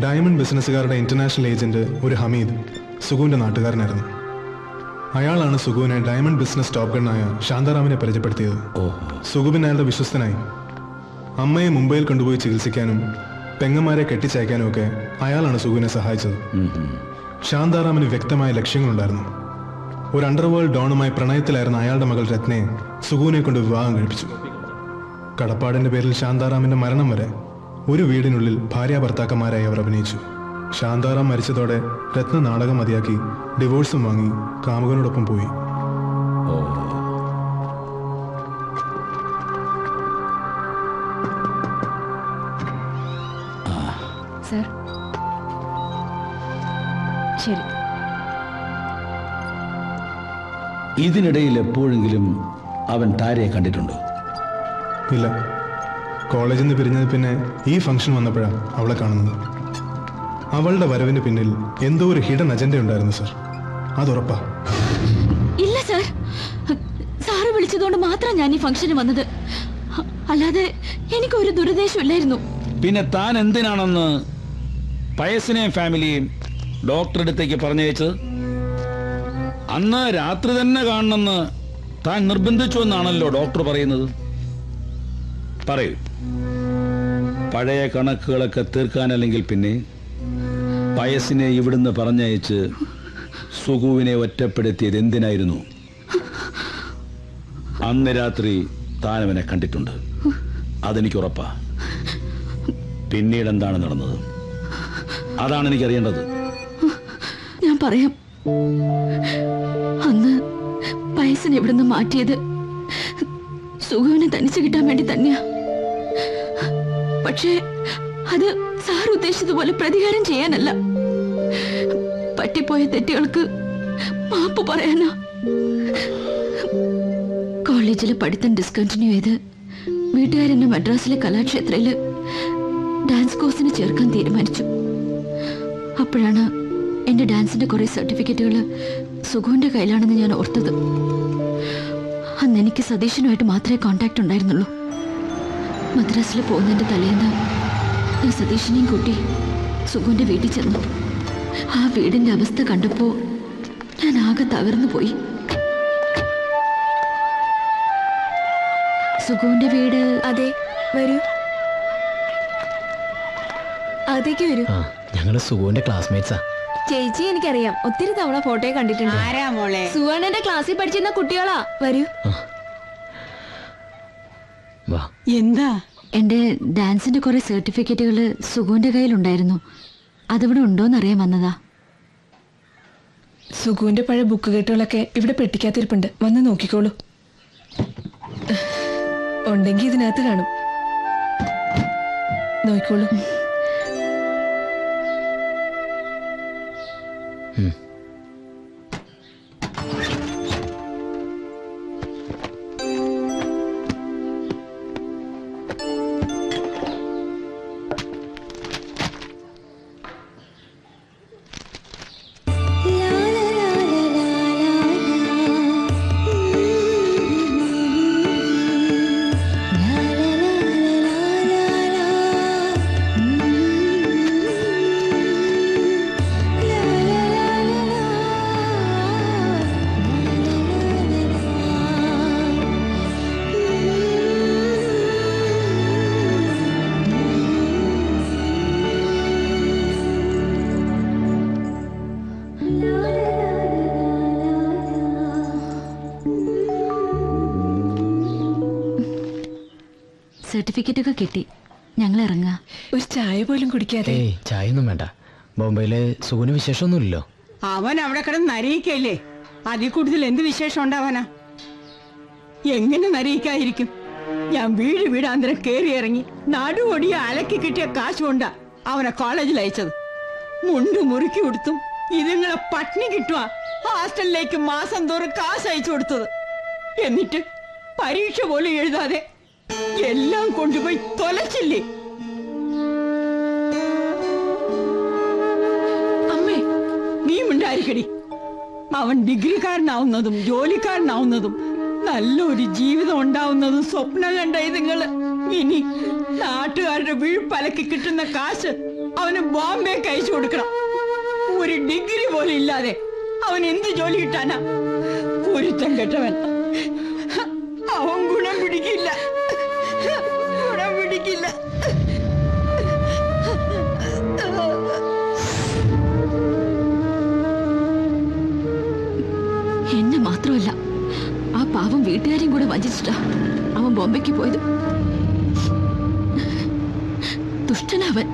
Diamond ബിസിനസ്സുകാരുടെ international agent ഒരു ഹമീദ് സുഗുവിന്റെ നാട്ടുകാരനായിരുന്നു. അയാളാണ് സുഗുവിനെ diamond business top ഗണ്ണായ ശാന്താറാമിനെ പരിചയപ്പെടുത്തിയത്. സുഗുബിൻ അയാളുടെ വിശ്വസ്തനായി. അമ്മയെ മുംബൈയിൽ കൊണ്ടുപോയി ചികിത്സിക്കാനും പെങ്ങന്മാരെ കെട്ടിച്ചയക്കാനും ഒക്കെ അയാളാണ് സുഗുവിനെ സഹായിച്ചത്. ശാന്താറാമിന് വ്യക്തമായ ലക്ഷ്യങ്ങളുണ്ടായിരുന്നു. ഒരു അണ്ടർവേൾഡ് ഡോണുമായി പ്രണയത്തിലായിരുന്ന അയാളുടെ മകൾ രത്നയെ സുഗുവിനെ കൊണ്ട് വിവാഹം കഴിപ്പിച്ചു. കടപ്പാടിന്റെ പേരിൽ ശാന്താറാമിന്റെ മരണം വരെ ഒരു വീടിനുള്ളിൽ ഭാര്യ ഭർത്താക്കന്മാരായി അവർ അഭിനയിച്ചു. ശാന്താറാം മരിച്ചതോടെ രത്ന നാടകം മതിയാക്കി ഡിവോഴ്സും വാങ്ങി കാമുകനോടൊപ്പം പോയി. സർ, ശരി. ഇതിനിടയിൽ എപ്പോഴെങ്കിലും അവൻ താരയെ കണ്ടിട്ടുണ്ടോ? ഇല്ല. കോളേജിൽ നിന്ന് പിരിഞ്ഞത് പിന്നെ ഈ ഫംഗ്ഷൻ വന്നപ്പോഴാണ് അവളെ കാണുന്നത്. അവളുടെ വരവിന് പിന്നിൽ എന്തോ ഒരു ഹിഡൻ അജണ്ട ഉണ്ടായിരുന്നു സർ, അതുറപ്പാ. ഇല്ല സർ, സാറ് വിളിച്ചതുകൊണ്ട് മാത്രം ഞാൻ ഈ ഫംഗ്ഷന് വന്നത്, അല്ലാതെ എനിക്കൊരു ദുരുദ്ദേശം ഇല്ലായിരുന്നു. പിന്നെ താൻ എന്തിനാണെന്ന് പയസിനെയും ഫാമിലിയെയും ഡോക്ടറുടെ അടുത്തേക്ക് പറഞ്ഞയച്ചത്? അന്ന് രാത്രി തന്നെ കാണണമെന്ന് താൻ നിർബന്ധിച്ചു എന്നാണല്ലോ ഡോക്ടർ പറയുന്നത്. പറയൂ, പഴയ കണക്കുകളൊക്കെ തീർക്കാനല്ലെങ്കിൽ പിന്നെ പയസിനെ ഇവിടുന്ന് പറഞ്ഞയച്ച് സുഗുവിനെ ഒറ്റപ്പെടുത്തിയത് എന്തിനായിരുന്നു? അന്ന് രാത്രി താനവനെ കണ്ടിട്ടുണ്ട്, അതെനിക്ക് ഉറപ്പാ. പിന്നീട് എന്താണ് നടന്നത്, അതാണ് എനിക്കറിയേണ്ടത്. ഞാൻ പറയാം. അന്ന് പയസിനെ ഇവിടുന്ന് മാറ്റിയത് സുഗുവിനെ തനിച്ചു കിട്ടാൻ വേണ്ടി തന്നെയാ. പക്ഷേ അത് സാർ ഉദ്ദേശിച്ചതുപോലെ പ്രതികാരം ചെയ്യാനല്ല, പറ്റിപ്പോയ തെറ്റുകൾക്ക് മാപ്പ് പറയാനാ. കോളേജിലെ പഠിത്തം ഡിസ്കണ്ടിന്യൂ ചെയ്ത് വീട്ടുകാരെന്നെ മദ്രാസിലെ കലാക്ഷേത്രയില് ഡാൻസ് കോഴ്സിന് ചേർക്കാൻ തീരുമാനിച്ചു. അപ്പോഴാണ് എന്റെ ഡാൻസിന്റെ കുറെ സർട്ടിഫിക്കറ്റുകൾ സുഗുവിന്റെ കയ്യിലാണെന്ന് ഞാൻ ഓർത്തത്. അന്ന് എനിക്ക് സതീശനുമായിട്ട് മാത്രമേ കോണ്ടാക്ട് ഉണ്ടായിരുന്നുള്ളൂ. മദ്രാസിൽ പോകുന്നതിന്റെ തലേന്ന് ഞാൻ സതീശനെയും കൂട്ടി സുഗുവിന്റെ വീട്ടിൽ ചെന്നു. ആ വീടിന്റെ അവസ്ഥ കണ്ടപ്പോ ഞാൻ ആകെ തകർന്നു പോയി. സുഗുവിന്റെ വീട്. അതെ, വരൂ. അകത്തേക്ക് വരൂ. ഞങ്ങള് സുഗുവിന്റെ ക്ലാസ്മേറ്റ്സാ. ചേച്ചി എനിക്കറിയാം, ഒത്തിരി തവണ ഫോട്ടോ കണ്ടിട്ടുണ്ട്. ആരാ മോളെ? സുവർണന്റെ ക്ലാസ്സിൽ പഠിച്ചിരുന്ന കുട്ടികളാ. വരൂ. എന്താ? എന്റെ ഡാൻസിന്റെ കുറെ സർട്ടിഫിക്കറ്റുകൾ സുഗുവിന്റെ കയ്യിലുണ്ടായിരുന്നു, അതിവിടെ ഉണ്ടോന്ന് അറിയാൻ വന്നതാ. സുഗുവിന്റെ പഴയ ബുക്ക് കെട്ടുകളൊക്കെ ഇവിടെ പെട്ടിക്കാത്തിരിപ്പുണ്ട്, വന്ന് നോക്കിക്കോളൂ. ഉണ്ടെങ്കിൽ ഇതിനകത്ത് കാണും, നോക്കിക്കോളൂ. സർട്ടിഫിക്കറ്റൊക്കെ കിട്ടി, ഞങ്ങൾ ഇറങ്ങാ. ഒരു ചായ പോലും കുടിക്കാതെ? ചായ ഒന്നും വേണ്ട, ബോംബെയിലെ സുഗുന് വിശേഷമൊന്നുമില്ലല്ലോ. അവൻ അവിടെ കിടന്ന് നരയിക്കല്ലേ, അതിൽ കൂടുതൽ എന്ത് വിശേഷം ഉണ്ടാവാനാ? എങ്ങനെ നരയിക്കാതിരിക്കും? ഞാൻ വീടാന്തരം കയറി ഇറങ്ങി നടുവൊടിയ അലക്കി കിട്ടിയ കാശ് കൊണ്ടാ അവനെ കോളേജിൽ അയച്ചത്. മുണ്ട് മുറുക്കി കൊടുത്തും ഇതുങ്ങളെ പട്ടിണി കിട്ടുവാ ഹോസ്റ്റലിലേക്ക് മാസം തോറും കാശ് അയച്ചു കൊടുത്തത്. എന്നിട്ട് പരീക്ഷ പോലും എഴുതാതെ എല്ലാം കൊണ്ടുപോയി തൊലച്ചില്ലേ? അമ്മേ, നീ ഉണ്ടായിരിക്കടി. അവൻ ഡിഗ്രിക്കാരനാവുന്നതും ജോലിക്കാരനാവുന്നതും നല്ലൊരു ജീവിതം ഉണ്ടാവുന്നതും സ്വപ്നം കണ്ട ഇതുങ്ങള് ഇനി നാട്ടുകാരുടെ വീഴ്പലക്കി കിട്ടുന്ന കാശ് അവന് ബോംബെക്ക് അയച്ചു കൊടുക്കണം. ഒരു ഡിഗ്രി പോലും ഇല്ലാതെ അവൻ എന്ത് ജോലി കിട്ടാനാ? ഒരുത്തം കെട്ടവൻ. അവൻ ഗുണം പിടിക്കില്ല. എന്നെ മാത്രമല്ല, ആ പാവം വീട്ടുകാരെയും കൂടെ വഞ്ചിച്ചിട്ടാ അവൻ ബോംബെക്ക് പോയത്. ദുഷ്ടനവൻ.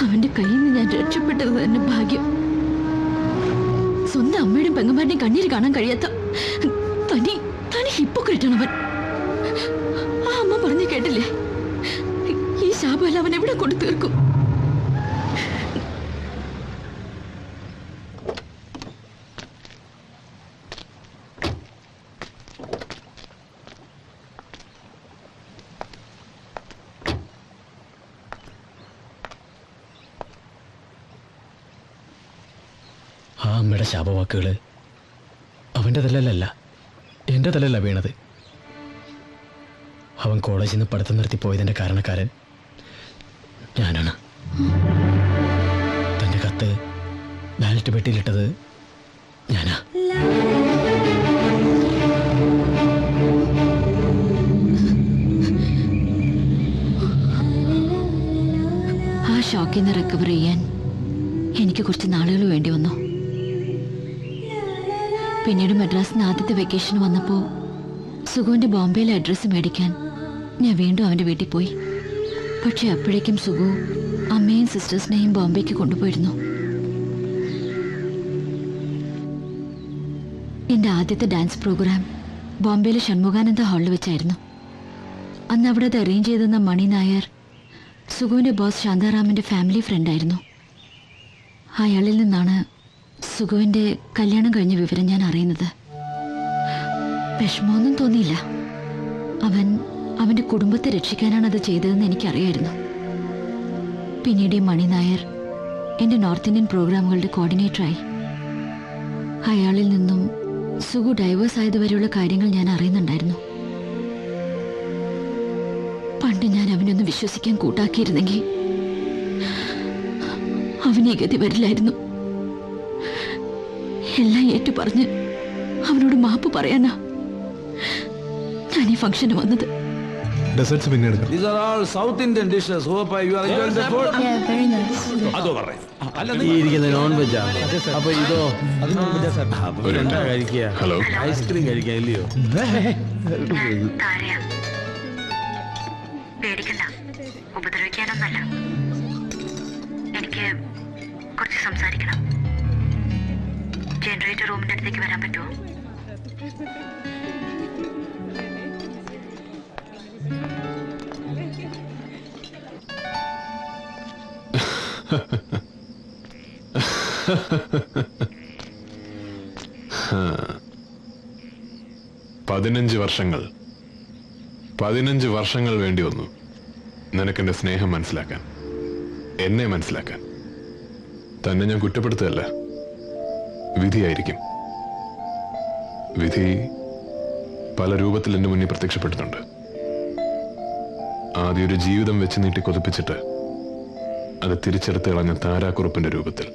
അവന്റെ കയ്യിൽ നിന്ന് ഞാൻ രക്ഷപ്പെട്ടത് തന്നെ ഭാഗ്യം. സ്വന്തം അമ്മയുടെയും പെങ്ങന്മാരുടെയും കണ്ണീര് കാണാൻ കഴിയാത്ത തനി ഹിപ്പോക്രേറ്റാണവൻ. ആ അമ്മ പറഞ്ഞു കേട്ടില്ലേ, ഈ ശാപം അവൻ എവിടെ കൊണ്ട് തീർക്കും? ആ അമ്മയുടെ ശാപവാക്കുകള് അവൻ്റെ തലയിലല്ല, എൻ്റെ തലയില വീണത്. അവൻ കോളേജിൽ നിന്ന് പഠിത്തം നിർത്തി പോയതിൻ്റെ കാരണക്കാരൻ ഞാനാണ്. തൻ്റെ കത്ത് ബാലറ്റ് പെട്ടിയിലിട്ടത് ഞാനാ. ആ ഷോക്കിൽ നിന്ന് റിക്കവർ ചെയ്യാൻ എനിക്ക് കുറച്ച് നാളുകൾ വേണ്ടി വന്നു. പിന്നീട് മദ്രാസിൽ നിന്ന് ആദ്യത്തെ വെക്കേഷൻ വന്നപ്പോൾ സുഗുവിൻ്റെ ബോംബെയിലെ അഡ്രസ്സ് മേടിക്കാൻ ഞാൻ വീണ്ടും അവൻ്റെ വീട്ടിൽ പോയി. പക്ഷെ അപ്പോഴേക്കും സുഗു അമ്മയും സിസ്റ്റേഴ്സിനെയും ബോംബെക്ക് കൊണ്ടുപോയിരുന്നു. എൻ്റെ ആദ്യത്തെ ഡാൻസ് പ്രോഗ്രാം ബോംബെയിലെ ഷൺമുഖാനന്ദ ഹാളിൽ വെച്ചായിരുന്നു. അന്ന് അവിടെ അത് അറേഞ്ച് ചെയ്തെന്ന മണി നായർ സുഗുവിൻ്റെ ബോസ് ശാന്താറാമിൻ്റെ ഫാമിലി ഫ്രണ്ടായിരുന്നു. അയാളിൽ നിന്നാണ് സുഗുവിൻ്റെ കല്യാണം കഴിഞ്ഞ വിവരം ഞാൻ അറിയുന്നത്. വിഷമമൊന്നും തോന്നിയില്ല. അവൻ്റെ കുടുംബത്തെ രക്ഷിക്കാനാണ് അത് ചെയ്തതെന്ന് എനിക്കറിയായിരുന്നു. പിന്നീട് ഈ മണി നായർ എൻ്റെ നോർത്ത് ഇന്ത്യൻ പ്രോഗ്രാമുകളുടെ കോർഡിനേറ്ററായി. അയാളിൽ നിന്നും സുഗു ഡൈവേഴ്സ് ആയതുവരെയുള്ള കാര്യങ്ങൾ ഞാൻ അറിയുന്നുണ്ടായിരുന്നു. പണ്ട് ഞാൻ അവനൊന്ന് വിശ്വസിക്കാൻ കൂട്ടാക്കിയിരുന്നെങ്കിൽ അവന് ഈ ഗതി വരില്ലായിരുന്നു. എല്ലാം ഏറ്റു പറഞ്ഞ് അവനോട് മാപ്പ് പറയാനാ ഞാൻ ഈ ഫംഗ്ഷന് വന്നത്. ഡെസേർട്സ് പിന്നെ എടുക്കാം. These are all South Indian dishes. Hope you are enjoying the food. Yeah, very nice. അതോ പറയ്. ഈ ഇരിക്കുന്ന നോൺ വെജ് ആണ്. അപ്പൊ ഇതോ കഴിക്കുക. ഹലോ, ഐസ്ക്രീം കഴിക്കാൻ ഇല്ലയോ? പേടിക്കണ്ട, ഉപദ്രവിക്കാനൊന്നല്ല. എനിക്ക് കുറച്ച് സംസാരിക്കണം. ജനറേറ്റർ റൂമിന്റെ അടുത്തേക്ക് വരാൻ പറ്റുമോ? പതിനഞ്ച് വർഷങ്ങൾ വേണ്ടി വന്നു നിനക്കെന്റെ സ്നേഹം മനസ്സിലാക്കാൻ, എന്നെ മനസ്സിലാക്കാൻ. തന്നെ ഞാൻ കുറ്റപ്പെടുത്തുകയല്ല, വിധിയായിരിക്കും. വിധി പല രൂപത്തിൽ എന്റെ മുന്നിൽ പ്രത്യക്ഷപ്പെട്ടിട്ടുണ്ട്. ആദ്യം ഒരു ജീവിതം വെച്ച് നീട്ടി കൊതിപ്പിച്ചിട്ട് അത് തിരിച്ചെടുത്ത് കളഞ്ഞ താരാക്കുറുപ്പിന്റെ രൂപത്തിൽ.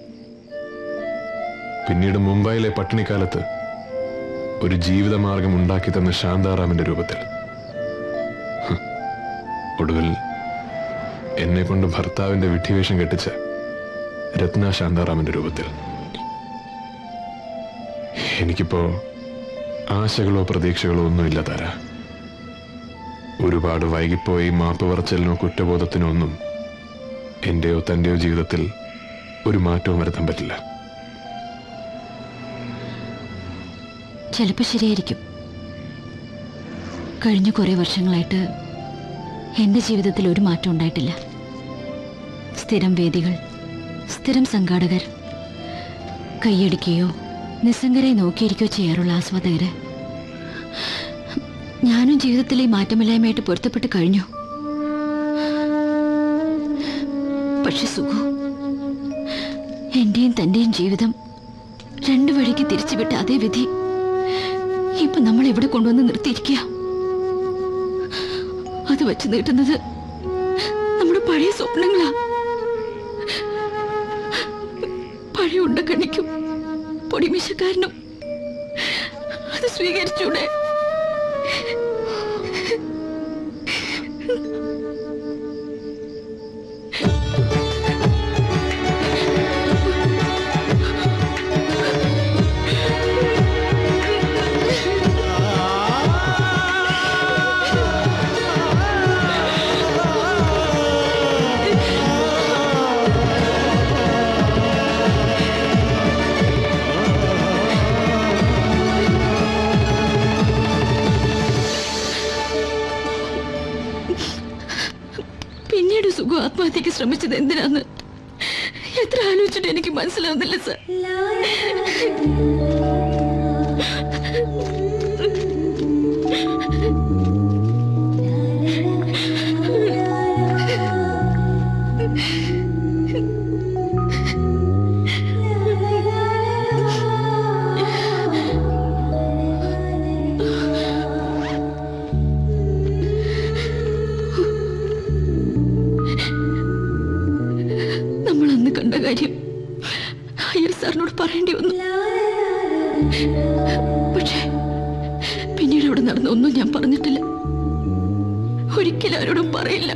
പിന്നീട് മുംബൈയിലെ പട്ടിണിക്കാലത്ത് ഒരു ജീവിതമാർഗം ഉണ്ടാക്കി തന്ന ശാന്താറാമിന്റെ രൂപത്തിൽ. ഒടുവിൽ എന്നെ കൊണ്ട് ഭർത്താവിന്റെ വിഡ്ഢിവേഷം കെട്ടിച്ച രത്ന ശാന്താറാമിന്റെ രൂപത്തിൽ. എനിക്കിപ്പോ ആശകളോ പ്രതീക്ഷകളോ ഒന്നുമില്ല താര. ഒരുപാട് വൈകിപ്പോയി മാപ്പ് പറച്ചലിനോ കുറ്റബോധത്തിനോ ഒന്നും എന്റെയോ തന്റെയോ ജീവിതത്തിൽ ഒരു മാറ്റവും വരുത്താൻ പറ്റില്ല. ചിലപ്പോൾ ശരിയായിരിക്കും. കഴിഞ്ഞ കുറേ വർഷങ്ങളായിട്ട് എൻ്റെ ജീവിതത്തിൽ ഒരു മാറ്റം ഉണ്ടായിട്ടില്ല. സ്ഥിരം വേദികൾ, സ്ഥിരം സംഘാടകർ, കൈയടിക്കുകയോ നിസ്സംഗരായി നോക്കിയിരിക്കുകയോ ചെയ്യാറുള്ള ആസ്വാദകര്. ഞാനും ജീവിതത്തിലെ ഈ മാറ്റമില്ലായ്മയായിട്ട് പൊരുത്തപ്പെട്ട് കഴിഞ്ഞു. പക്ഷെ സുഖു, എന്റെയും തന്റെയും ജീവിതം രണ്ടു വഴിക്ക് തിരിച്ചുവിട്ട അതേ വിധി ഇപ്പൊ നമ്മൾ ഇവിടെ കൊണ്ടുവന്ന് നിർത്തിയിരിക്കുക. അത് വെച്ച് നീട്ടുന്നത് നമ്മുടെ പഴയ സ്വപ്നങ്ങളാ. പഴയ ഉണ്ടക്കണ്ണിക്കും പൊടിമിശക്കാരനും അത് സ്വീകരിച്ചൂടെ? പിന്നീട് സുഖം ആത്മഹത്യക്ക് ശ്രമിച്ചത് എന്തിനാന്ന് എത്ര ആലോചിച്ചിട്ട് എനിക്ക് മനസ്സിലാവുന്നില്ല സർ. നമ്മൾ അന്ന് കണ്ട കാര്യം അയ്യർ സാറിനോട് പറയേണ്ടി വന്നു. പക്ഷേ പിന്നീട് അവിടെ നടന്ന ഒന്നും ഞാൻ പറഞ്ഞിട്ടില്ല. ഒരിക്കലും ആരോടും പറയില്ല.